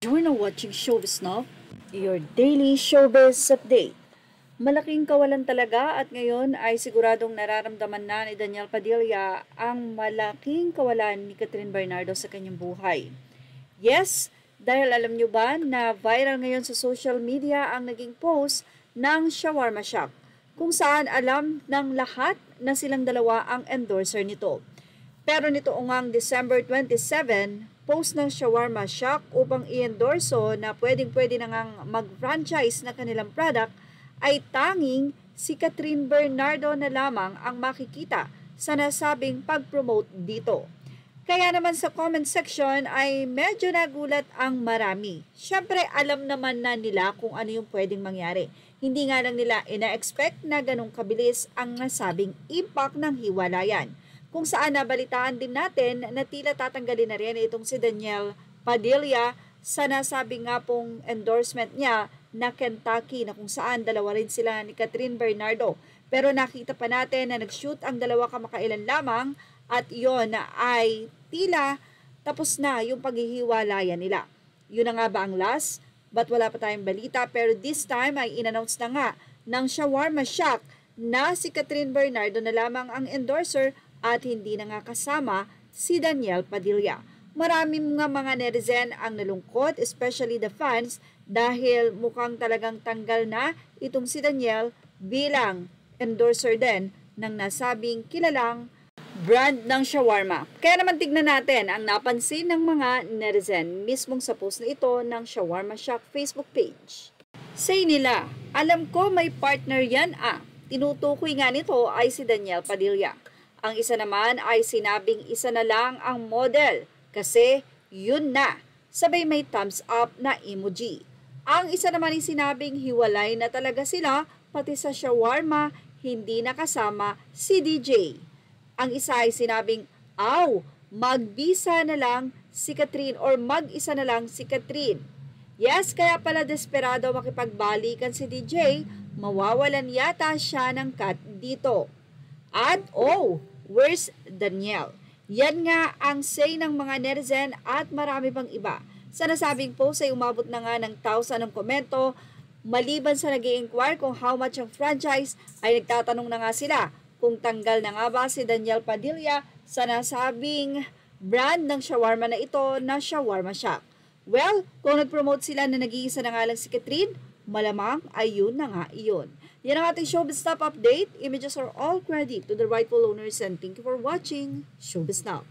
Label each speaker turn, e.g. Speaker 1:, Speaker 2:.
Speaker 1: You're now watching Showbiz Now, your daily showbiz update. Malaking kawalan talaga at ngayon ay siguradong nararamdaman na ni Daniel Padilla ang malaking kawalan ni Catherine Bernardo sa kanyang buhay. Yes, dahil alam nyo ba na viral ngayon sa social media ang naging post ng Shawarma Shop, kung saan alam ng lahat na silang dalawa ang endorser nito. Pero nito ngang December 27, post ng Shawarma Shack upang i-endorso na pwedeng-pwede na ngang mag-franchise na kanilang product ay tanging si Catherine Bernardo na lamang ang makikita sa nasabing pag-promote dito. Kaya naman sa comment section ay medyo nagulat ang marami. Siyempre alam naman na nila kung ano yung pwedeng mangyari. Hindi nga lang nila ina-expect na ganong kabilis ang nasabing impact ng hiwalayan. Kung saan nabalitaan din natin na tila tatanggalin na rin itong si Daniel Padilla sa nasabi nga pong endorsement niya na Kentucky, na kung saan dalawa rin sila ni Catherine Bernardo. Pero nakita pa natin na nag-shoot ang dalawa kamakailan lamang at yon na ay tila tapos na yung paghihiwalayan nila. Yun na nga ba ang last? But wala pa tayong balita, pero this time ay in-announce na nga ng Shawarma Shack na si Catherine Bernardo na lamang ang endorser at hindi na nga kasama si Daniel Padilla. Maraming mga netizen ang nalungkot, especially the fans, dahil mukhang talagang tanggal na itong si Daniel bilang endorser din ng nasabing kilalang brand ng shawarma. Kaya naman tignan natin ang napansin ng mga netizen mismong sa post na ito ng Shawarma Shack Facebook page. Say nila, alam ko may partner yan Tinutukoy nga nito ay si Daniel Padilla. Ang isa naman ay sinabing isa na lang ang model kasi yun na. Sabay may thumbs up na emoji. Ang isa naman ay sinabing hiwalay na talaga sila pati sa shawarma hindi nakasama si DJ. Ang isa ay sinabing, magbisa na lang si Catherine or mag-isa na lang si Catherine. Yes, kaya pala desperado makipagbalikan si DJ, mawawalan yata siya ng cut dito. At where's Daniel? Yan nga ang say ng mga netizen at marami pang iba. Sa nasabing post ay umabot na nga ng 1,000 ng komento. Maliban sa nag-i-inquire kung how much ang franchise, ay nagtatanong na nga sila kung tanggal na nga ba si Daniel Padilla sa nasabing brand ng shawarma na ito na Shawarma Shack. Well, kung nag-promote sila na nag-iisa na nga lang si Catherine, malamang ay yun na nga iyon. Yan ang ating Showbiz Stop update. Images are all credit to the rightful owners and thank you for watching Showbiz Now.